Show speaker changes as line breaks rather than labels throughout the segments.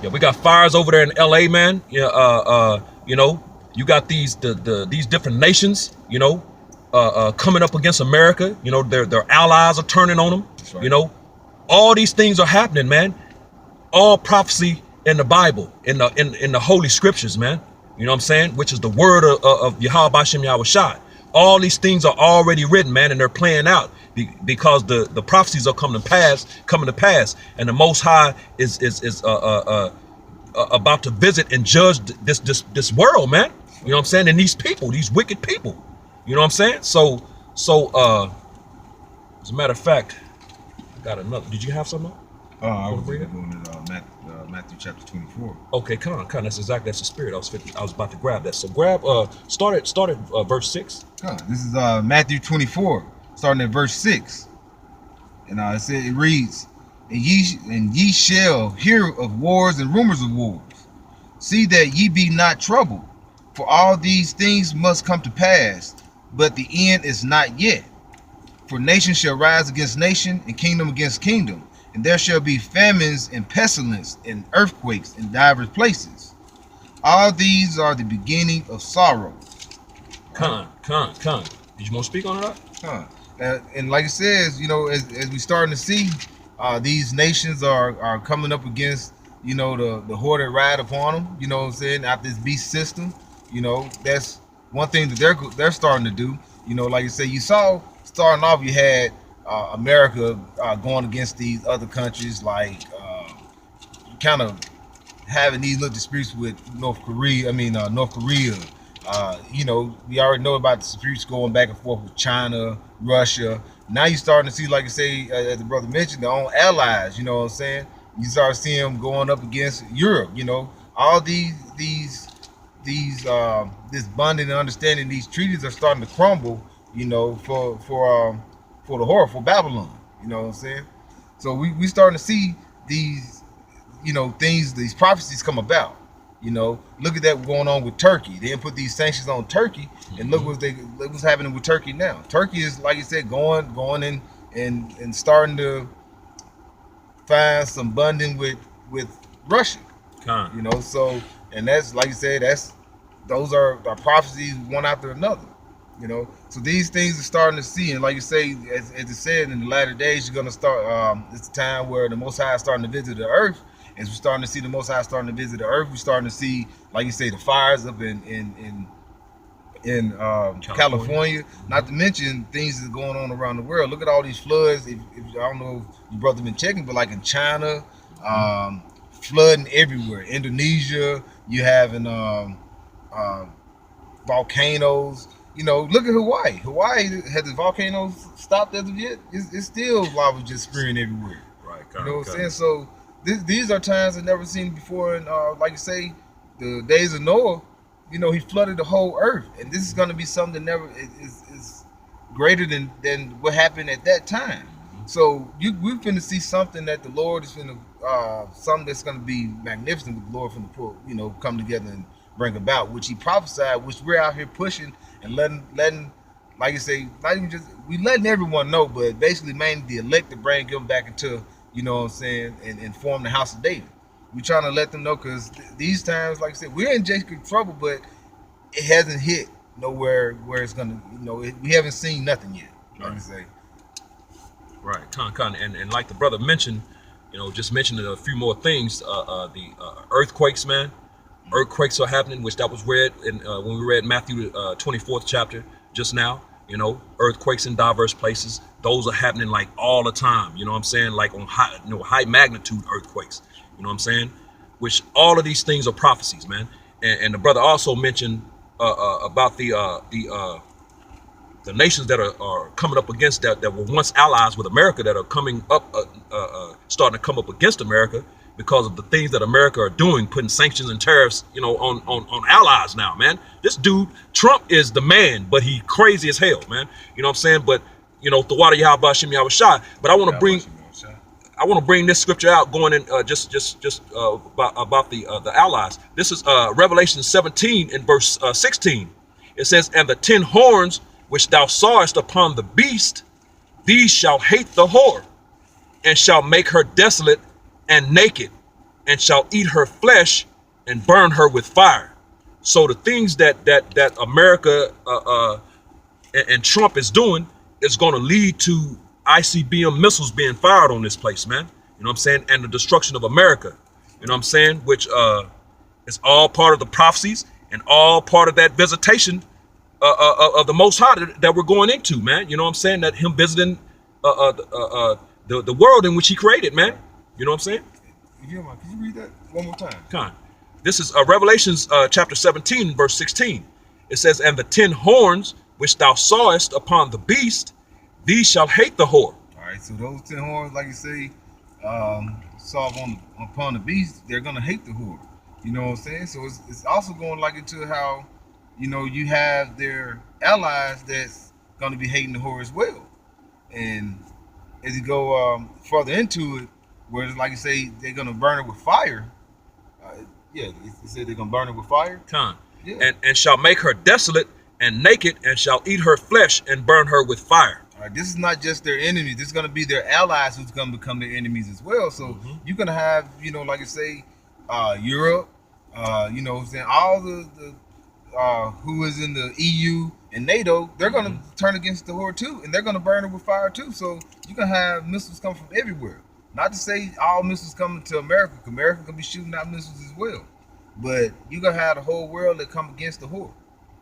Yeah, we got fires over there in LA, man. Yeah, you know, you got these these different nations, you know, coming up against America. You know, their allies are turning on them.
That's right.
You know, all these things are happening, man. All prophecy in the Bible, in the Holy Scriptures, man. You know what I'm saying? Which is the word of Yahweh Bashem Yahweh Shai. All these things are already written, man, and they're playing out because the prophecies are coming to pass, and the Most High is about to visit and judge this world, man. You know what I'm saying? And these people, these wicked people. You know what I'm saying? So as a matter of fact, I got another. Did you have something?
I was going to Matthew chapter 24.
Okay, come on. That's the spirit. I was about to grab that. So grab. Start at verse 6.
This is Matthew 24, starting at verse 6, and it reads, and ye shall hear of wars and rumors of wars. See that ye be not troubled, for all these things must come to pass, but the end is not yet. For nation shall rise against nation, and kingdom against kingdom. And there shall be famines and pestilence and earthquakes in divers places. All these are the beginning of sorrow.
Con. Did you want to speak on that?
And like it says, you know, as we starting to see, these nations are coming up against, you know, the horde that ride upon them. You know what I'm saying? After this beast system, you know, that's one thing that they're starting to do. You know, like you say, you saw starting off, you had America going against these other countries, like kind of having these little disputes with North Korea. You know, we already know about the disputes going back and forth with China, Russia. Now you're starting to see, like you say, as the brother mentioned, their own allies. You know what I'm saying? You start seeing them going up against Europe. You know, all this bonding and understanding, these treaties are starting to crumble. You know, for the horror, for Babylon. You know what I'm saying? So we starting to see these, you know, things, these prophecies come about. You know, look at that going on with Turkey. They didn't put these sanctions on Turkey, and look what's happening with Turkey now. Turkey is, like you said, going in and starting to find some bonding with Russia. You know, so, and that's, like you said, those are prophecies one after another. You know, so these things are starting to see, and like you say, as it said, in the latter days, you're gonna start. It's a time where the Most High is starting to visit the earth. As we're starting to see the Most High starting to visit the earth, we're starting to see, like you say, the fires up in California. Not to mention things that are going on around the world. Look at all these floods. If I don't know if you brother been checking, but like in China, flooding everywhere. Indonesia, you having volcanoes. You know, look at Hawaii. Hawaii, has the volcanoes stopped as of yet? It's still lava just spraying everywhere.
Right.
You know what I'm saying? So these are times I've never seen before. And like you say, the days of Noah, you know, he flooded the whole earth. And this is going to be something that never is greater than what happened at that time. So we're going to see something that the Lord is going to, something that's going to be magnificent with the Lord from the pull, you know, come together and bring about, which he prophesied, which we're out here pushing and letting, like you say, not even just, we letting everyone know, but basically mainly the elect to bring them back into, you know what I'm saying, and form the house of David. We're trying to let them know, because these times, like I said, we're in Jacob trouble, but it hasn't hit nowhere where it's gonna, you know, we haven't seen nothing yet. Like you say.
Right, and like the brother mentioned, you know, just mentioned a few more things. The earthquakes, man. Earthquakes are happening, which that was read in when we read Matthew 24th chapter just now. You know, earthquakes in diverse places. Those are happening like all the time. You know what I'm saying? Like on high magnitude earthquakes. You know what I'm saying? Which all of these things are prophecies, man. And the brother also mentioned about the nations that are coming up against that were once allies with America, that are coming up, starting to come up against America because of the things that America are doing, putting sanctions and tariffs, you know, on allies now, man. This dude, Trump, is the man, but he crazy as hell, man. You know what I'm saying? But, you know, the water Yahweh Shem Yahweh Shai. But I want to bring this scripture out, going in just about the allies. This is Revelation 17 in verse 16. It says, "And the 10 horns which thou sawest upon the beast, these shall hate the whore, and shall make her desolate and naked, and shall eat her flesh and burn her with fire. So the things that America and Trump is doing is going to lead to ICBM missiles being fired on this place, man. You know what I'm saying? And the destruction of America. You know what I'm saying? Which is all part of the prophecies and all part of that visitation of the Most High that we're going into, man. You know what I'm saying? That him visiting the world in which he created, man. You know what I'm saying?
If you don't mind, could you read that one more time?
Come on. This is Revelations chapter 17, verse 16. It says, and the 10 horns which thou sawest upon the beast, these shall hate the whore.
All right, so those 10 horns, like you say, saw upon the beast, they're gonna hate the whore. You know what I'm saying? So it's also going like into how, you know, you have their allies that's gonna be hating the whore as well. And as you go further into it, where it's like you say, they're gonna burn it with fire. Yeah, it said they're gonna burn it with fire.
Come.
Yeah.
And shall make her desolate and naked, and shall eat her flesh and burn her with fire.
All right, this is not just their enemies. This is going to be their allies who's going to become their enemies as well. So you're going to have, you know, like I say, Europe, you know, saying all the who is in the EU and NATO, they're going to turn against the whore too, and they're going to burn it with fire too. So you're going to have missiles coming from everywhere. Not to say all missiles coming to America, because America going to be shooting out missiles as well. But you're going to have the whole world that come against the whore.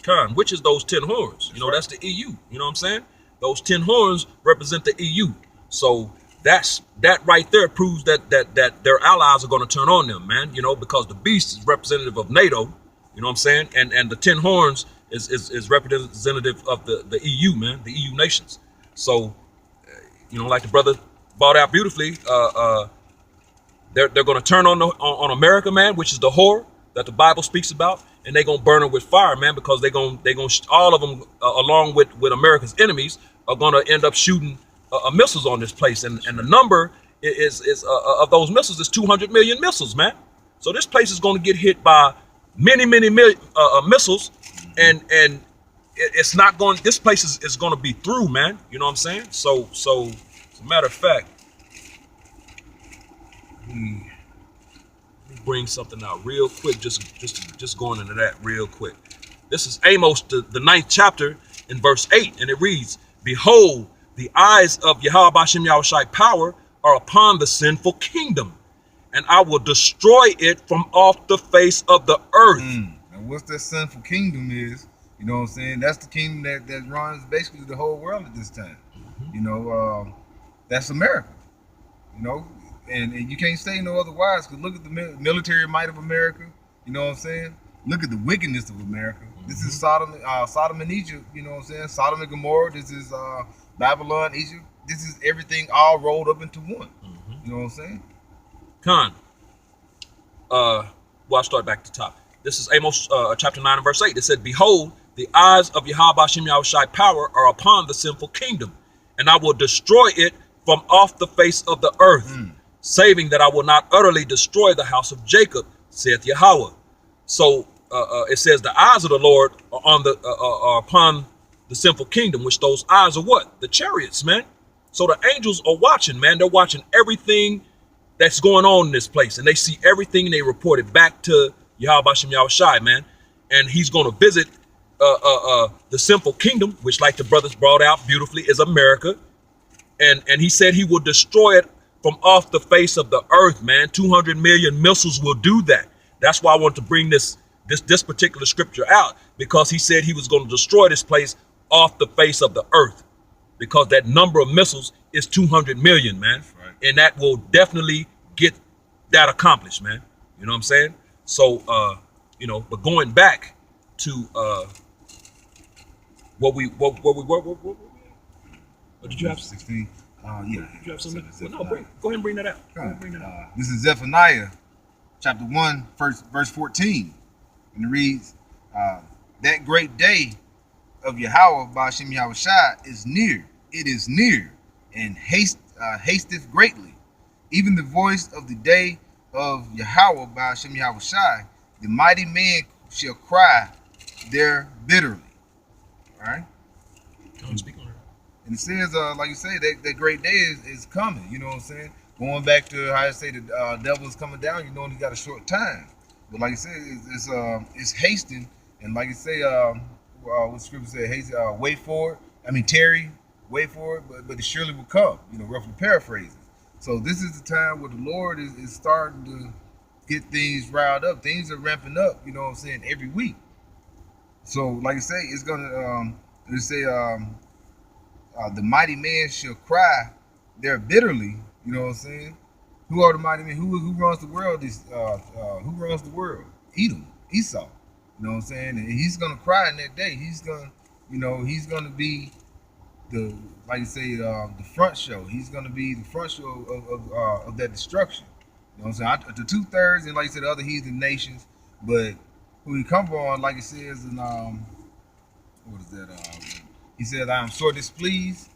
Con, which is those 10 horns. You know, that's the EU. You know what I'm saying? Those 10 horns represent the EU. So that right there proves that their allies are going to turn on them, man. You know, because the beast is representative of NATO. You know what I'm saying? And the 10 horns is representative of the EU, man, the EU nations. So, you know, like the brother brought out beautifully, they're going to turn on America, man, which is the whore that the Bible speaks about. And they're gonna burn it with fire, man, because they're gonna all of them, along with America's enemies, are gonna end up shooting missiles on this place, and the number is of those missiles is 200 million missiles, man. So this place is gonna get hit by many missiles, and it's not going. This place is gonna be through, man. You know what I'm saying? So as a matter of fact, bring something out real quick, just going into that real quick. This is Amos, the 9th chapter, in verse 8, and it reads, behold, the eyes of Yahweh Bashem Yahushai power are upon the sinful kingdom, and I will destroy it from off the face of the earth.
And what's that sinful kingdom is, you know what I'm saying? That's the kingdom that runs basically the whole world at this time. You know, that's America, you know? And you can't say no otherwise, because look at the military might of America. You know what I'm saying? Look at the wickedness of America. This is Sodom and Egypt. You know what I'm saying? Sodom and Gomorrah. This is Babylon, Egypt. This is everything all rolled up into one. You know what I'm saying?
Con. Well, I'll start back at the top. This is Amos chapter 9 and verse 8. It said, behold, the eyes of Yahweh Bashem Yahushai power are upon the sinful kingdom, and I will destroy it from off the face of the earth. Saving that I will not utterly destroy the house of Jacob, saith Yahweh. So it says the eyes of the Lord are are upon the sinful kingdom, which those eyes are what? The chariots, man. So the angels are watching, man. They're watching everything that's going on in this place, and they see everything, and they report it back to Yahweh Bashem Yahushai, man. And he's going to visit the sinful kingdom, which, like the brothers brought out beautifully, is America. And he said he will destroy it from off the face of the earth, man. 200 million missiles will do that. That's why I want to bring this particular scripture out, because he said he was going to destroy this place off the face of the earth, because that number of missiles is 200 million, man. Right. And that will definitely get that accomplished, man. You know what I'm saying? So, you know, but going back to what did you have?
16. Yeah.
Did you have something? Well, no, go ahead and bring that out.
This is Zephaniah, chapter 1, verse 14. And it reads, that great day of Yahweh Bashem Yahushai is near. It is near, and hasteth greatly. Even the voice of the day of Yahweh Bashem Yahushai, the mighty man shall cry there bitterly. All right?
Don't speak on it.
And it says, like you say, that great day is coming. You know what I'm saying? going back to how I say the devil is coming down, you know, and he got a short time. But like I said, it's hasting, and like I say, what scripture said, haste, wait for it. I mean, tarry, wait for it, but it surely will come. You know, roughly paraphrasing. So this is the time where the Lord is starting to get things riled up. Things are ramping up. You know what I'm saying? Every week. So like I say, it's gonna the mighty man shall cry there bitterly. You know what I'm saying? Who are the mighty men? Who runs the world? Who runs the world? Edom, Esau. You know what I'm saying? And he's gonna cry in that day. He's gonna be the, like you say, the front show. He's gonna be the front show of that destruction. You know what I'm saying? The 2/3, and like you said, the other heathen nations. But who he come on, like it says in what is that? He said, "I am sore displeased."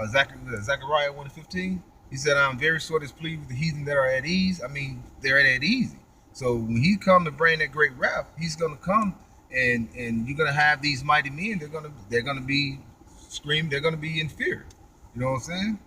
Zechariah 1:15. He said, "I am very sore displeased with the heathen that are at ease." I mean, they're at easy. So when he come to bring that great wrath, he's gonna come, and you're gonna have these mighty men. They're gonna be screaming. They're gonna be in fear. You know what I'm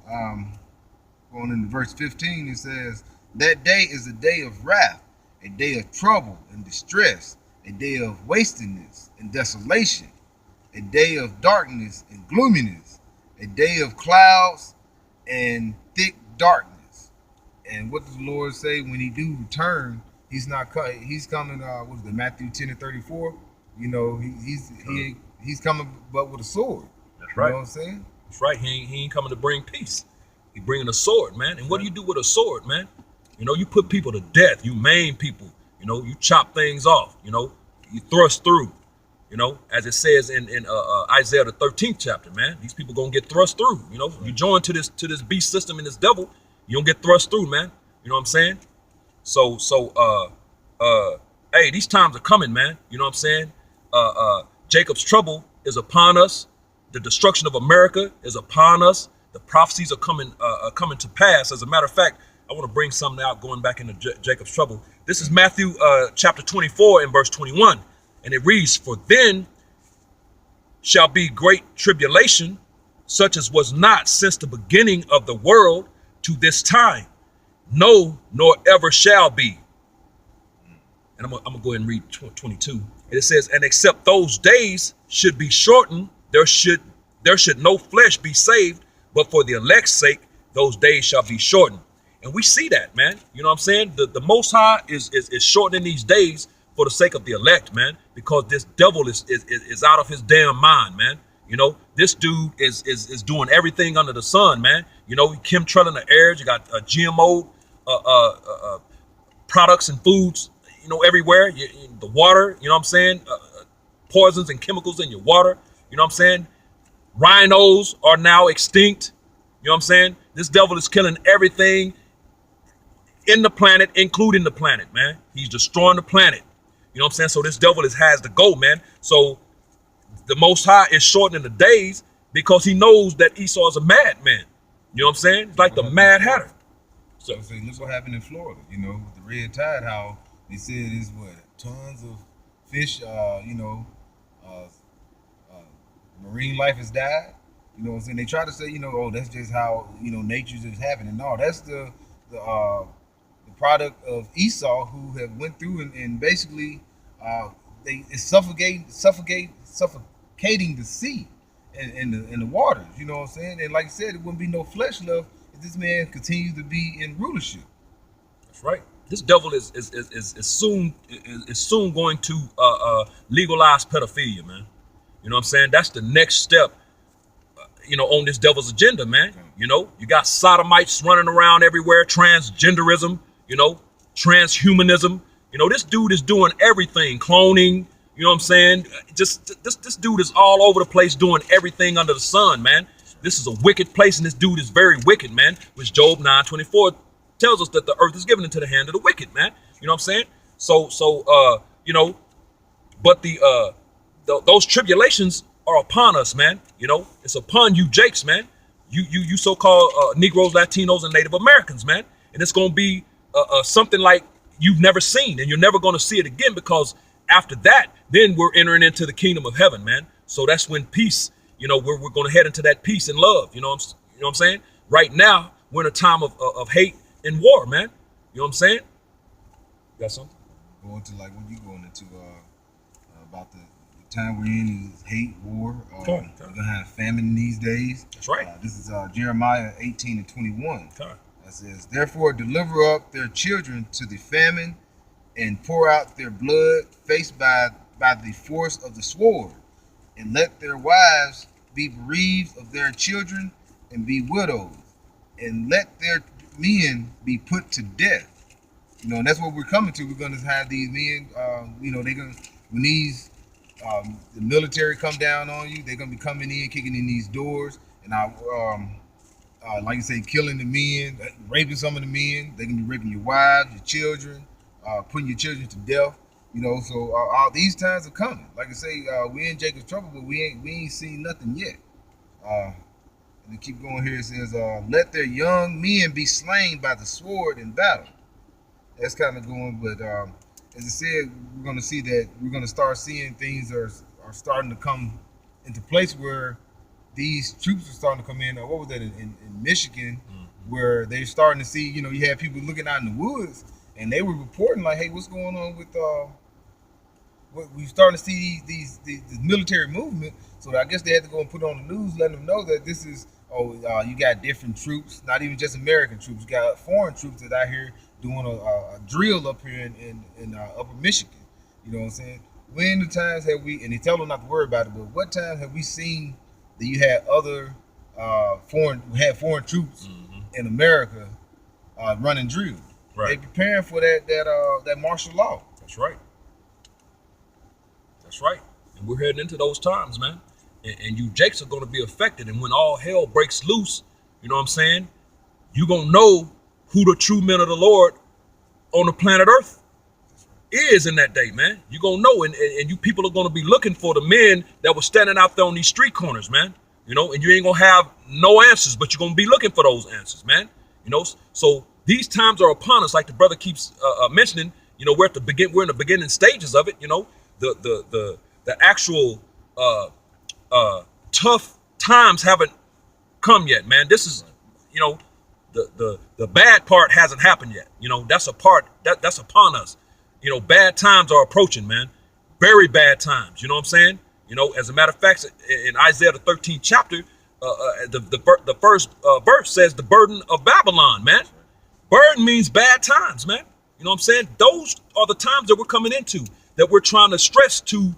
saying? Going into verse 15, it says, "That day is a day of wrath, a day of trouble and distress, a day of wastiness and desolation, a day of darkness and gloominess, a day of clouds and thick darkness." And what does the Lord say when he do return? He's not coming. He's coming. What is it? Matthew 10:34. You know, he's coming, but with a sword.
That's right.
You know what I'm saying?
That's right. He ain't coming to bring peace. He bringing a sword, man. And what do you do with a sword, man? You know, you put people to death. You maim people. You know, you chop things off. You know, you thrust through. You know, as it says in Isaiah the 13th chapter, man. These people gonna get thrust through. You know, right. You join to this beast system and this devil, you don't get thrust through, man. You know what I'm saying? So hey, these times are coming, man. You know what I'm saying? Jacob's trouble is upon us. The destruction of America is upon us. The prophecies are coming to pass. As a matter of fact, I want to bring something out going back into Jacob's trouble. This is Matthew chapter 24 and verse 21. And it reads, "For then shall be great tribulation, such as was not since the beginning of the world to this time. No, nor ever shall be." And I'm gonna go ahead and read 22. And it says, "And except those days should be shortened, there should no flesh be saved, but for the elect's sake, those days shall be shortened." And we see that, man. You know what I'm saying? The Most High is shortening these days for the sake of the elect, man, because this devil is out of his damn mind, man. You know, this dude is doing everything under the sun, man. You know, chemtrailing the air. You got GMO products and foods, you know, everywhere. The water, you know what I'm saying? Poisons and chemicals in your water. You know what I'm saying? Rhinos are now extinct. You know what I'm saying? This devil is killing everything in the planet, including the planet, man. He's destroying the planet. You know what I'm saying? So this devil has to go, man. So the Most High is shortening the days because he knows that Esau is a madman. You know what I'm saying? It's like the Mad Hatter.
So look what happened in Florida, you know, with the red tide, how they said it's tons of fish, marine life has died. You know what I'm saying? They try to say, you know, oh, that's just how, you know, nature's just happening. No, that's the product of Esau, who have went through and basically it's suffocating the sea and the waters. You know what I'm saying? And like I said, it wouldn't be no flesh left if this man continues to be in rulership.
That's right. This devil is soon going to legalize pedophilia, man. You know what I'm saying? That's the next step, you know, on this devil's agenda, man. You know, you got sodomites running around everywhere, transgenderism, you know, transhumanism. You know, this dude is doing everything, cloning, you know what I'm saying? Just this dude is all over the place doing everything under the sun, man. This is a wicked place, and this dude is very wicked, man, which Job 9:24 tells us that the earth is given into the hand of the wicked, man. You know what I'm saying? So you know, but those tribulations are upon us, man. You know, it's upon you Jakes, man. You so-called Negroes, Latinos, and Native Americans, man. And it's going to be something like you've never seen, and you're never going to see it again, because after that, then we're entering into the kingdom of heaven, man. So that's when peace, you know, we're going to head into that peace and love. You know what I'm saying? Right now, We're in a time of hate and war, man. You know what I'm saying? Got something?
Going to like what you going into about the time we're in is hate, war. We're gonna have famine these days.
That's right.
This is Jeremiah 18:21.
Okay.
That says, "Therefore deliver up their children to the famine, and pour out their blood, faced by the force of the sword, and let their wives be bereaved of their children, and be widows, and let their men be put to death." You know, and that's what we're coming to. We're going to have these men. You know, they're gonna when these the military come down on you, they're gonna be coming in, kicking in these doors, and like you say, killing the men, raping some of the men. They're gonna be raping your wives, your children, putting your children to death. You know, so all these times are coming. Like I say, we're in Jacob's trouble, but we ain't seen nothing yet. And to keep going here, it says, "Let their young men be slain by the sword in battle." That's kind of going, but as I said, we're going to see that we're going to start seeing things are starting to come into place where these troops are starting to come in. What was that in Michigan, where they're starting to see, you know, you had people looking out in the woods and they were reporting like, hey, what's going on with what we starting to see these military movement. So I guess they had to go and put on the news, letting them know that this is, you got different troops, not even just American troops. You got foreign troops that out here doing a drill up here in upper Michigan. You know what I'm saying? When the times have we, and they tell them not to worry about it, but what time have we seen that you had other foreign troops in America running drills?
Right.
They preparing for that martial law.
That's right. That's right. And we're heading into those times, man. And you Jakes are going to be affected. And when all hell breaks loose, you know what I'm saying? You're going to know who the true men of the Lord on the planet Earth is in that day, man. You're going to know. And you people are going to be looking for the men that were standing out there on these street corners, man. You know, and you ain't going to have no answers, but you're going to be looking for those answers, man. You know, so these times are upon us, like the brother keeps mentioning. You know, we're in the beginning stages of it. You know, the actual tough times haven't come yet, man. This is, you know, the bad part hasn't happened yet. You know, that's a part that's upon us. You know, bad times are approaching, man. Very bad times. You know what I'm saying? You know, as a matter of fact, in Isaiah the 13th chapter, the first verse says the burden of Babylon, man. Burden means bad times, man. You know what I'm saying? Those are the times that we're coming into, that we're trying to stress to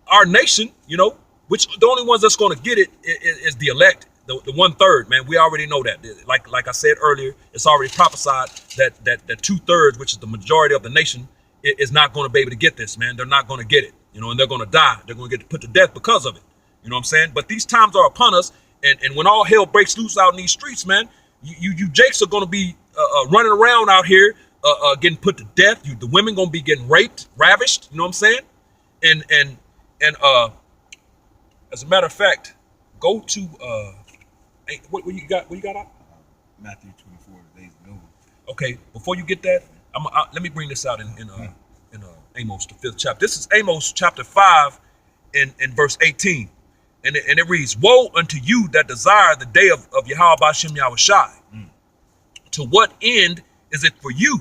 our nation, you know, which the only ones that's going to get it is the elect, the 1/3, man. We already know that. Like I said earlier, it's already prophesied that 2/3, which is the majority of the nation, is not going to be able to get this, man. They're not going to get it, you know, and they're going to die. They're going to get put to death because of it. You know what I'm saying? But these times are upon us, and when all hell breaks loose out in these streets, man, you Jakes are going to be running around out here, getting put to death. The women going to be getting raped, ravished. You know what I'm saying? And as a matter of fact, go to what you got? What you got out?
Matthew 24, the days of Noah.
Okay, before you get that, let me bring this out in Amos, the 5th chapter. This is Amos chapter 5, in verse 18, and it reads, "Woe unto you that desire the day of Yahweh B'Shem Yahushai. To what end is it for you?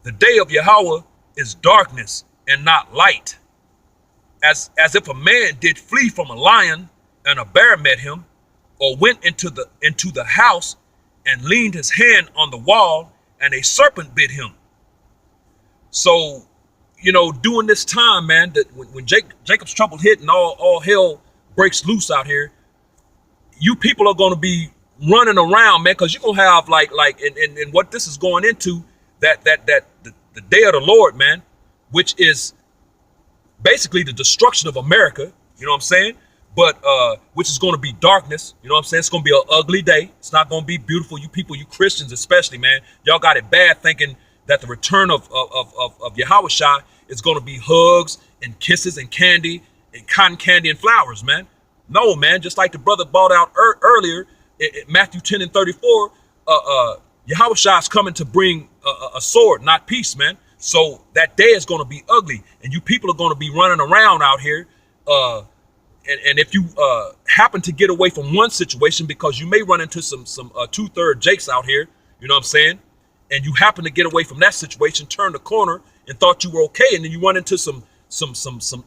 The day of Yahweh is darkness and not light. As if a man did flee from a lion and a bear met him, or went into the house and leaned his hand on the wall and a serpent bit him." So, you know, during this time, man, that when Jacob's trouble hit and all hell breaks loose out here, you people are going to be running around, man, because you're going to have like and what this is going into, that the day of the Lord, man, which is basically the destruction of America, you know what I'm saying? But which is going to be darkness, you know what I'm saying? It's going to be an ugly day. It's not going to be beautiful. You people, you Christians especially, man, y'all got it bad thinking that the return of Yahushua is going to be hugs and kisses and candy and cotton candy and flowers, man. No, man, just like the brother brought out earlier, Matthew 10 and 34, Yahushua is coming to bring a sword, not peace, man. So that day is going to be ugly, and you people are going to be running around out here, and if you happen to get away from one situation, because you may run into some two-third Jakes out here, you know what I'm saying, and you happen to get away from that situation, turn the corner and thought you were okay, and then you run into some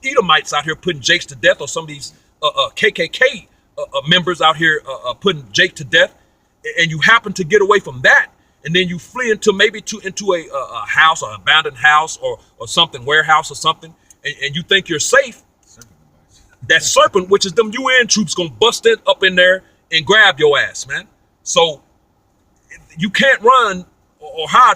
Edomites out here putting Jakes to death, or some of these KKK members out here putting Jake to death, and you happen to get away from that, and then you flee into into a house, or abandoned house, or something, warehouse or something, and you think you're safe. That serpent, which is them UN troops, gonna bust it up in there and grab your ass, man. So you can't run or hide